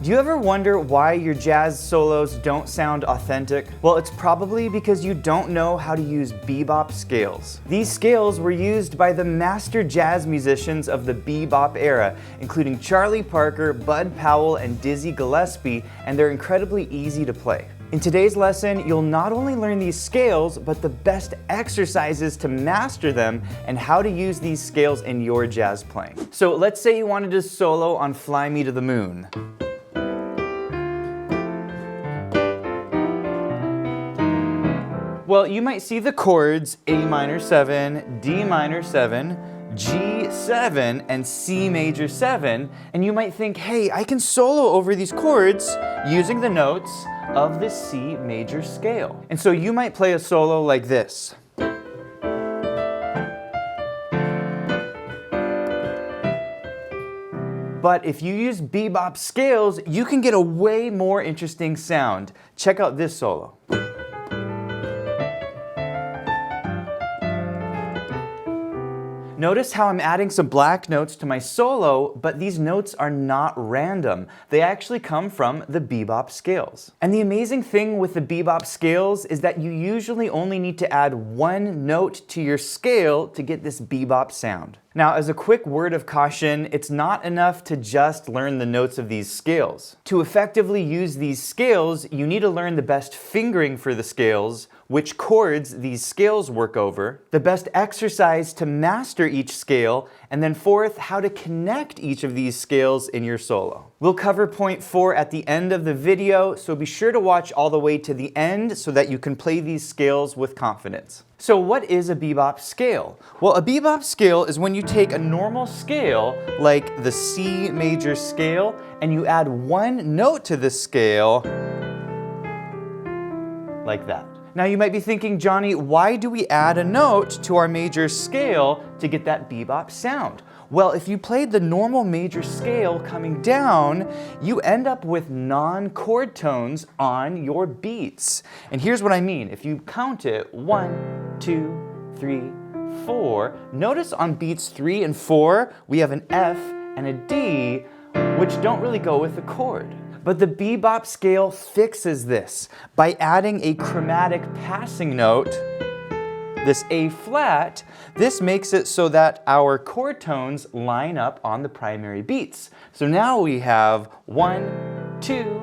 Do you ever wonder why your jazz solos don't sound authentic? Well, it's probably because you don't know how to use bebop scales. These scales were used by the master jazz musicians of the bebop era, including Charlie Parker, Bud Powell, and Dizzy Gillespie, and they're incredibly easy to play. In today's lesson, you'll not only learn these scales, but the best exercises to master them and how to use these scales in your jazz playing. So let's say you wanted to solo on Fly Me to the Moon. Well, you might see the chords A minor 7, D minor 7, G7, and C major 7, and you might think, hey, I can solo over these chords using the notes of the C major scale. And so you might play a solo like this. But if you use bebop scales, you can get a way more interesting sound. Check out this solo. Notice how I'm adding some black notes to my solo, but these notes are not random. They actually come from the bebop scales. And the amazing thing with the bebop scales is that you usually only need to add one note to your scale to get this bebop sound. Now, as a quick word of caution, it's not enough to just learn the notes of these scales. To effectively use these scales, you need to learn the best fingering for the scales, which chords these scales work over, the best exercise to master each scale, and then fourth, how to connect each of these scales in your solo. We'll cover point 4 at the end of the video, so be sure to watch all the way to the end so that you can play these scales with confidence. So what is a bebop scale? Well, a bebop scale is when you take a normal scale, like the C major scale, and you add one note to the scale, like that. Now you might be thinking, Johnny, why do we add a note to our major scale to get that bebop sound? Well, if you played the normal major scale coming down, you end up with non-chord tones on your beats. And here's what I mean. If you count it, 1, 2, 3, 4, notice on beats 3 and 4, we have an F and a D, which don't really go with the chord. But the bebop scale fixes this by adding a chromatic passing note, this A flat. This makes it so that our chord tones line up on the primary beats. So now we have 1, 2,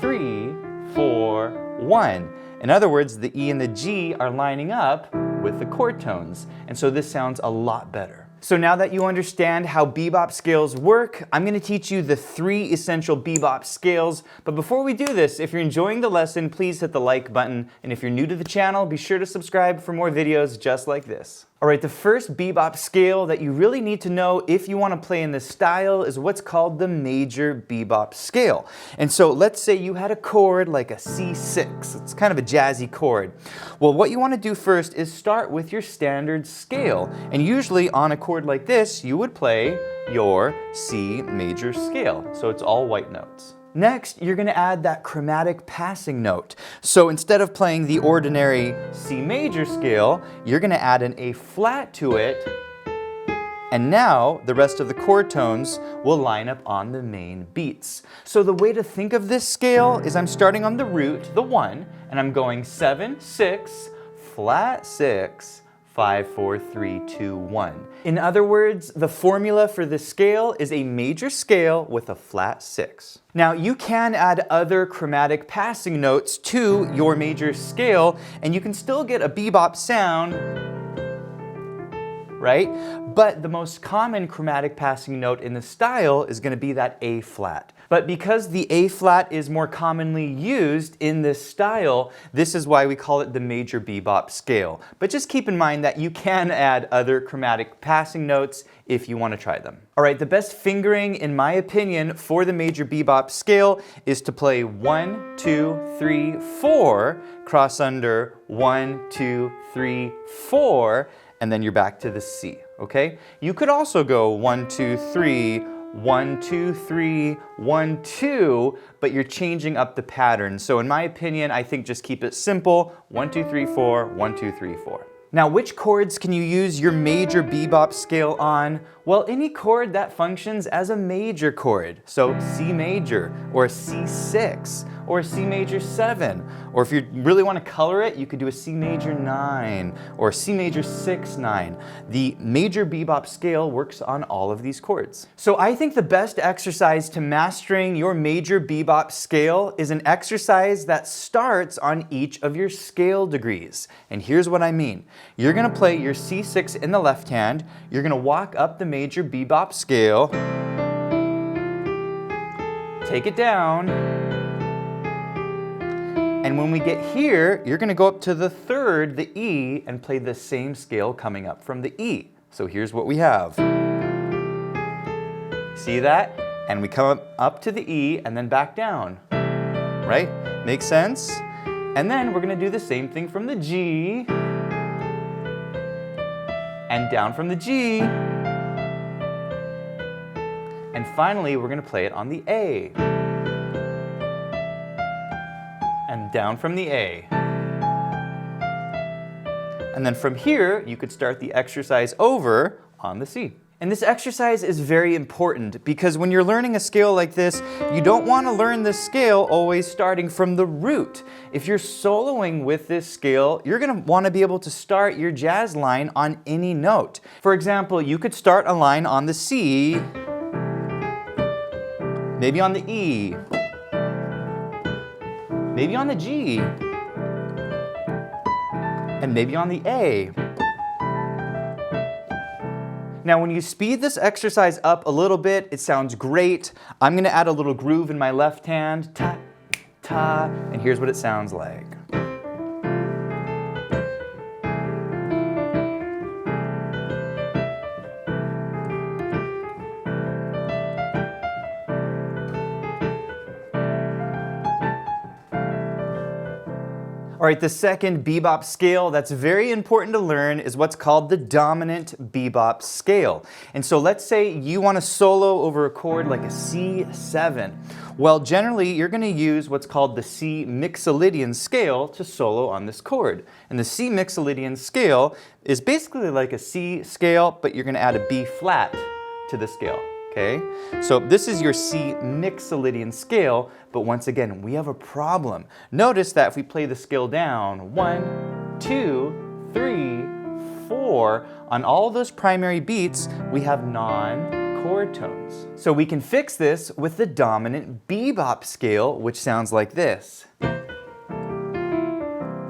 3, 4, 1. In other words, the E and the G are lining up with the chord tones. And so this sounds a lot better. So now that you understand how bebop scales work, I'm going to teach you the 3 essential bebop scales. But before we do this, if you're enjoying the lesson, please hit the like button. And if you're new to the channel, be sure to subscribe for more videos just like this. All right, the first bebop scale that you really need to know if you want to play in this style is what's called the major bebop scale. And so let's say you had a chord like a C6. It's kind of a jazzy chord. Well, what you want to do first is start with your standard scale. And usually on a chord like this, you would play your C major scale. So it's all white notes. Next, you're going to add that chromatic passing note. So instead of playing the ordinary C major scale, you're going to add an A flat to it. And now the rest of the chord tones will line up on the main beats. So the way to think of this scale is I'm starting on the root, the 1, and I'm going 7, 6, flat 6, 5, 4, 3, 2, 1. In other words, the formula for this scale is a major scale with a flat 6. Now, you can add other chromatic passing notes to your major scale, and you can still get a bebop sound, right? But the most common chromatic passing note in the style is going to be that A flat. But because the A flat is more commonly used in this style, this is why we call it the major bebop scale. But just keep in mind that you can add other chromatic passing notes if you want to try them. All right, the best fingering, in my opinion, for the major bebop scale is to play 1, 2, 3, 4, cross under 1, 2, 3, 4, and then you're back to the C, okay? You could also go 1, 2, 3, 1, 2, 3, 1, 2, but you're changing up the pattern. So in my opinion, I think just keep it simple, 1, 2, 3, 4, 1, 2, 3, 4. Now, which chords can you use your major bebop scale on? Well, any chord that functions as a major chord. So C major, or a C6, or a C major 7. Or if you really want to color it, you could do a C major 9, or a C major 6/9. The major bebop scale works on all of these chords. So I think the best exercise to mastering your major bebop scale is an exercise that starts on each of your scale degrees. And here's what I mean. You're going to play your C6 in the left hand, you're going to walk up the major bebop scale, take it down, and when we get here, you're going to go up to the third, the E, and play the same scale coming up from the E. So here's what we have. See that? And we come up to the E and then back down. Right? Makes sense? And then we're going to do the same thing from the G, and down from the G, and finally we're going to play it on the A, and down from the A. And then from here you could start the exercise over on the C. And this exercise is very important because when you're learning a scale like this, you don't want to learn this scale always starting from the root. If you're soloing with this scale, you're going to want to be able to start your jazz line on any note. For example, you could start a line on the C, maybe on the E, maybe on the G, and maybe on the A. Now, when you speed this exercise up a little bit, it sounds great. I'm going to add a little groove in my left hand, ta, ta, and here's what it sounds like. All right, the second bebop scale that's very important to learn is what's called the dominant bebop scale. And so let's say you want to solo over a chord like a C7. Well, generally you're going to use what's called the C mixolydian scale to solo on this chord. And the C mixolydian scale is basically like a C scale, but you're going to add a B flat to the scale. Okay, so this is your C mixolydian scale, but once again, we have a problem. Notice that if we play the scale down, 1, 2, 3, 4, on all those primary beats, we have non-chord tones. So we can fix this with the dominant bebop scale, which sounds like this.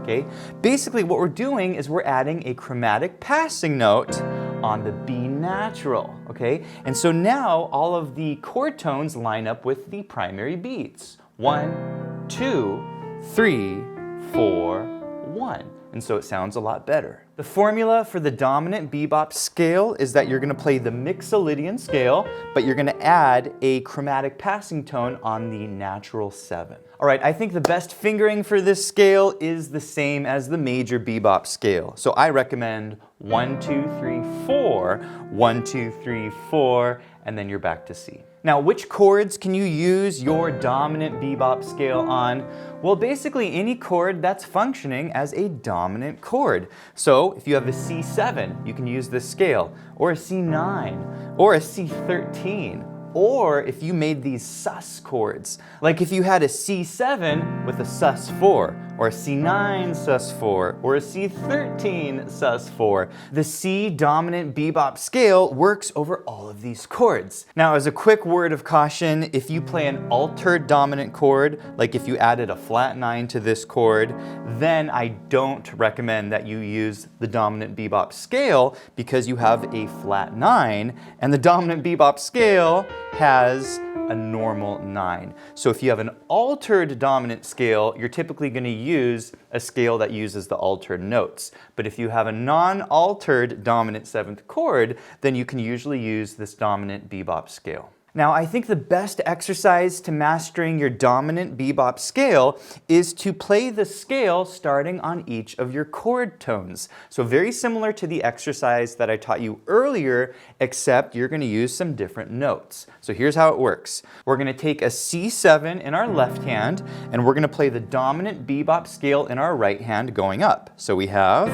Okay, basically what we're doing is we're adding a chromatic passing note on the B natural, okay? And so now all of the chord tones line up with the primary beats. 1, 2, 3, 4, 1. And so it sounds a lot better. The formula for the dominant bebop scale is that you're going to play the mixolydian scale, but you're going to add a chromatic passing tone on the natural 7. All right, I think the best fingering for this scale is the same as the major bebop scale. So I recommend 1, 2, 3, 4, 1, 2, 3, 4, and then you're back to C. Now, which chords can you use your dominant bebop scale on? Well, basically any chord that's functioning as a dominant chord. So if you have a C7, you can use this scale, or a C9, or a C13, or if you made these sus chords, like if you had a C7 with a sus4, or a C9 sus4, or a C13 sus4. The C dominant bebop scale works over all of these chords. Now, as a quick word of caution, if you play an altered dominant chord, like if you added a flat 9 to this chord, then I don't recommend that you use the dominant bebop scale because you have a flat 9, and the dominant bebop scale has a normal 9. So if you have an altered dominant scale, you're typically going to use a scale that uses the altered notes. But if you have a non-altered dominant 7th chord, then you can usually use this dominant bebop scale. Now, I think the best exercise to mastering your dominant bebop scale is to play the scale starting on each of your chord tones. So very similar to the exercise that I taught you earlier, except you're going to use some different notes. So here's how it works. We're going to take a C7 in our left hand, and we're going to play the dominant bebop scale in our right hand going up. So we have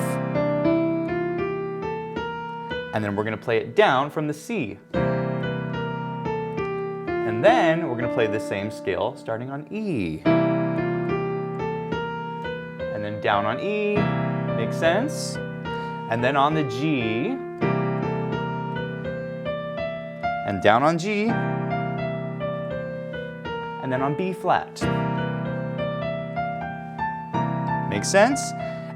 and then we're going to play it down from the C. And then we're going to play the same scale starting on E. And then down on E, makes sense? And then on the G, and down on G, and then on B flat. Makes sense?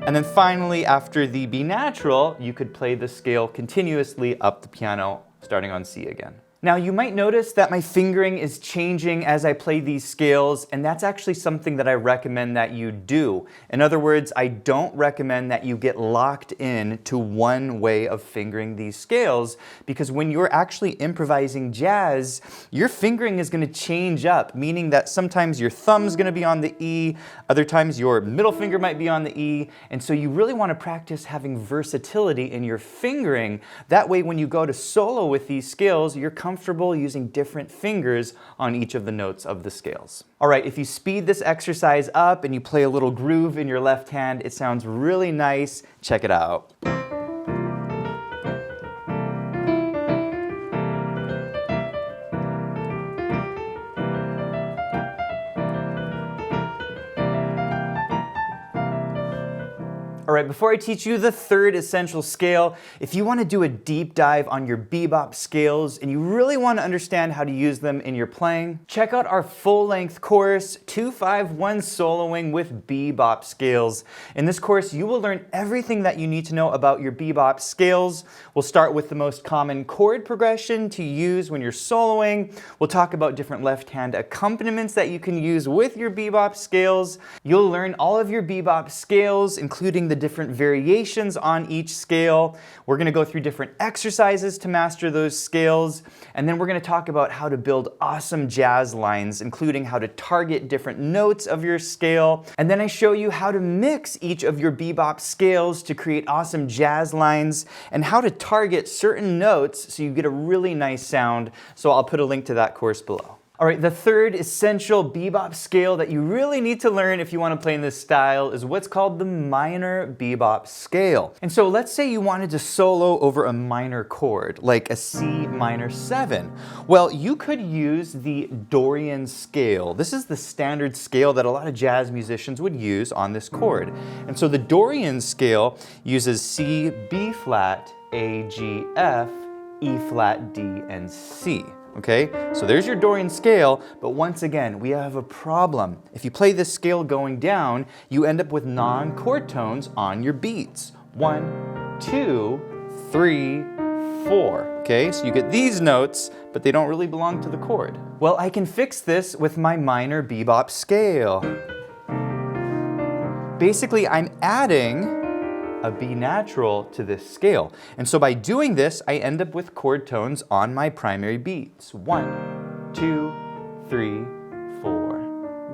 And then finally, after the B natural, you could play the scale continuously up the piano, starting on C again. Now you might notice that my fingering is changing as I play these scales, and that's actually something that I recommend that you do. In other words, I don't recommend that you get locked in to one way of fingering these scales, because when you're actually improvising jazz, your fingering is going to change up, meaning that sometimes your thumb's going to be on the E, other times your middle finger might be on the E, and so you really want to practice having versatility in your fingering. That way when you go to solo with these scales, you're comfortable using different fingers on each of the notes of the scales. All right, if you speed this exercise up and you play a little groove in your left hand, it sounds really nice. Check it out. All right, before I teach you the third essential scale, if you want to do a deep dive on your bebop scales and you really want to understand how to use them in your playing, check out our full-length course, 251 Soloing with Bebop Scales. In this course, you will learn everything that you need to know about your bebop scales. We'll start with the most common chord progression to use when you're soloing. We'll talk about different left-hand accompaniments that you can use with your bebop scales. You'll learn all of your bebop scales, including the different variations on each scale. We're going to go through different exercises to master those scales, and then we're going to talk about how to build awesome jazz lines, including how to target different notes of your scale. And then I show you how to mix each of your bebop scales to create awesome jazz lines, and how to target certain notes so you get a really nice sound. So I'll put a link to that course below. All right, the third essential bebop scale that you really need to learn if you want to play in this style is what's called the minor bebop scale. And so let's say you wanted to solo over a minor chord, like a C minor 7. Well, you could use the Dorian scale. This is the standard scale that a lot of jazz musicians would use on this chord. And so the Dorian scale uses C, B flat, A, G, F, E flat, D, and C. Okay, so there's your Dorian scale, but once again, we have a problem. If you play this scale going down, you end up with non-chord tones on your beats. 1, 2, 3, 4. Okay, so you get these notes, but they don't really belong to the chord. Well, I can fix this with my minor bebop scale. Basically, I'm adding a B natural to this scale. And so by doing this, I end up with chord tones on my primary beats. 1, 2, 3, 4,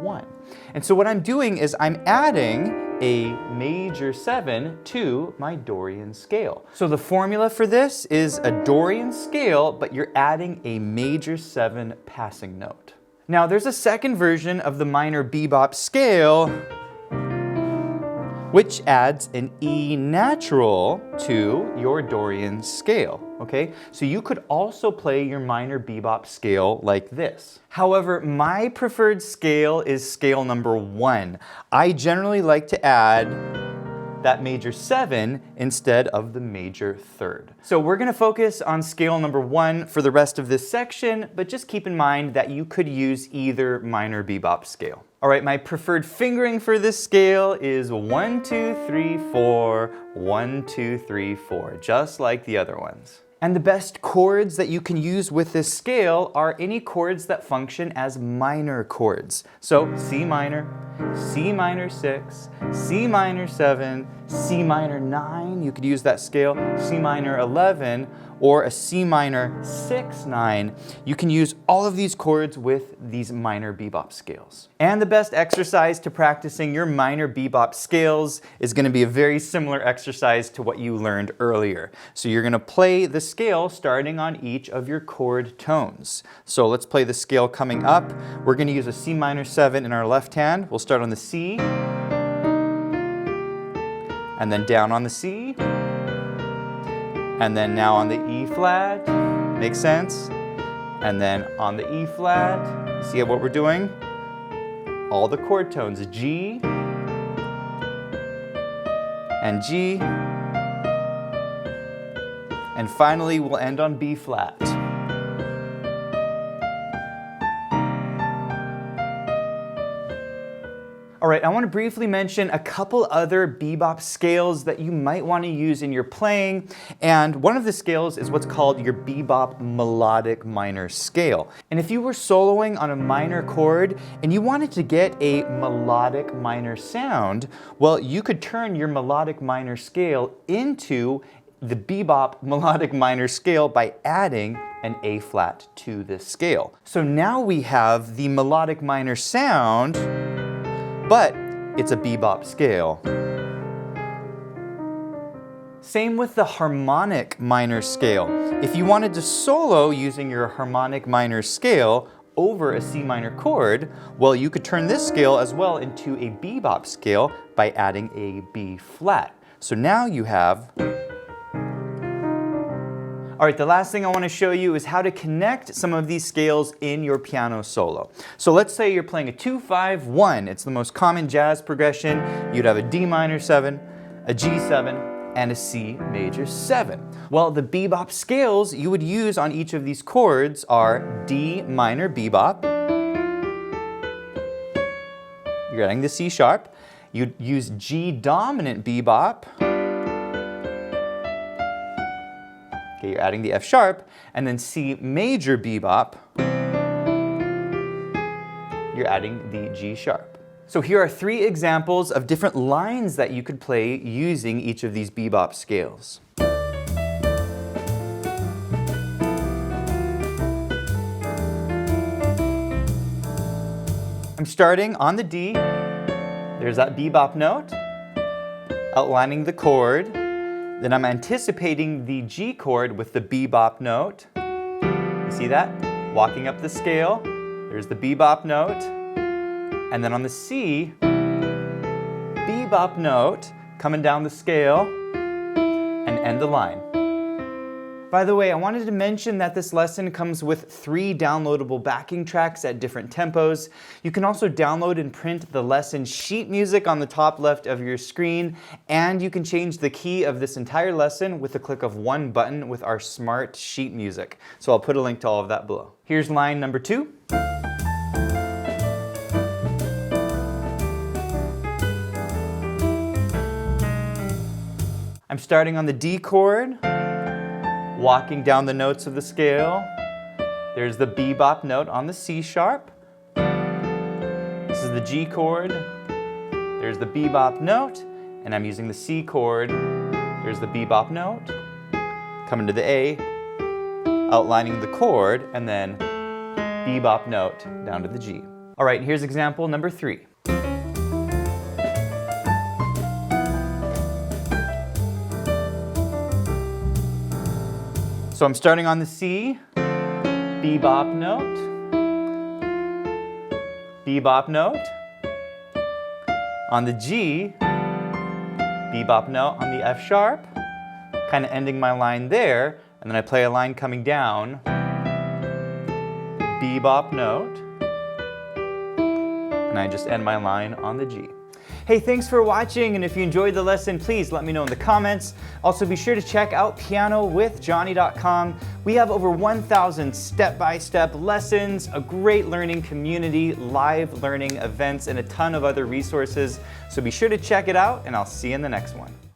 1. And so what I'm doing is I'm adding a major 7 to my Dorian scale. So the formula for this is a Dorian scale, but you're adding a major 7 passing note. Now there's a second version of the minor bebop scale, which adds an E natural to your Dorian scale, okay? So you could also play your minor bebop scale like this. However, my preferred scale is scale number 1. I generally like to add that major 7 instead of the major 3rd. So we're gonna focus on scale number 1 for the rest of this section, but just keep in mind that you could use either minor bebop scale. All right, my preferred fingering for this scale is 1, 2, 3, 4, 1, 2, 3, 4, just like the other ones. And the best chords that you can use with this scale are any chords that function as minor chords. So C minor 6, C minor 7, C minor 9, you could use that scale, C minor 11, or a C minor 6, 9. You can use all of these chords with these minor bebop scales. And the best exercise to practicing your minor bebop scales is going to be a very similar exercise to what you learned earlier. So you're going to play the scale starting on each of your chord tones. So let's play the scale coming up. We're going to use a C minor 7 in our left hand. We'll start on the C, and then down on the C, and then now on the E flat, makes sense? And then on the E flat, see what we're doing? All the chord tones, G, and G, and finally we'll end on B flat. All right, I want to briefly mention a couple other bebop scales that you might want to use in your playing, and one of the scales is what's called your bebop melodic minor scale. And if you were soloing on a minor chord and you wanted to get a melodic minor sound, well, you could turn your melodic minor scale into the bebop melodic minor scale by adding an A flat to this scale. So now we have the melodic minor sound, but it's a bebop scale. Same with the harmonic minor scale. If you wanted to solo using your harmonic minor scale over a C minor chord, well, you could turn this scale as well into a bebop scale by adding a B flat. So now you have... All right, the last thing I want to show you is how to connect some of these scales in your piano solo. So let's say you're playing a 2-5-1. It's the most common jazz progression. You'd have a D minor 7, a G7, and a C major 7. Well, the bebop scales you would use on each of these chords are D minor bebop. You're adding the C sharp. You'd use G dominant bebop. Okay, you're adding the F sharp, and then C major bebop, you're adding the G sharp. So here are 3 examples of different lines that you could play using each of these bebop scales. I'm starting on the D, there's that bebop note, outlining the chord. Then I'm anticipating the G chord with the bebop note. You see that? Walking up the scale. There's the bebop note. And then on the C, bebop note coming down the scale and end the line. By the way, I wanted to mention that this lesson comes with 3 downloadable backing tracks at different tempos. You can also download and print the lesson sheet music on the top left of your screen, and you can change the key of this entire lesson with the click of one button with our smart sheet music. So I'll put a link to all of that below. Here's line number 2. I'm starting on the D chord, walking down the notes of the scale. There's the bebop note on the C sharp. This is the G chord. There's the bebop note, and I'm using the C chord. There's the bebop note. Coming to the A, outlining the chord, and then bebop note down to the G. All right, here's example number 3. So I'm starting on the C, bebop note, bebop note. On the G, bebop note on the F sharp, kind of ending my line there, and then I play a line coming down, bebop note, and I just end my line on the G. Hey, thanks for watching, and if you enjoyed the lesson, please let me know in the comments. Also, be sure to check out pianowithjonny.com. We have over 1,000 step-by-step lessons, a great learning community, live learning events, and a ton of other resources. So be sure to check it out, and I'll see you in the next one.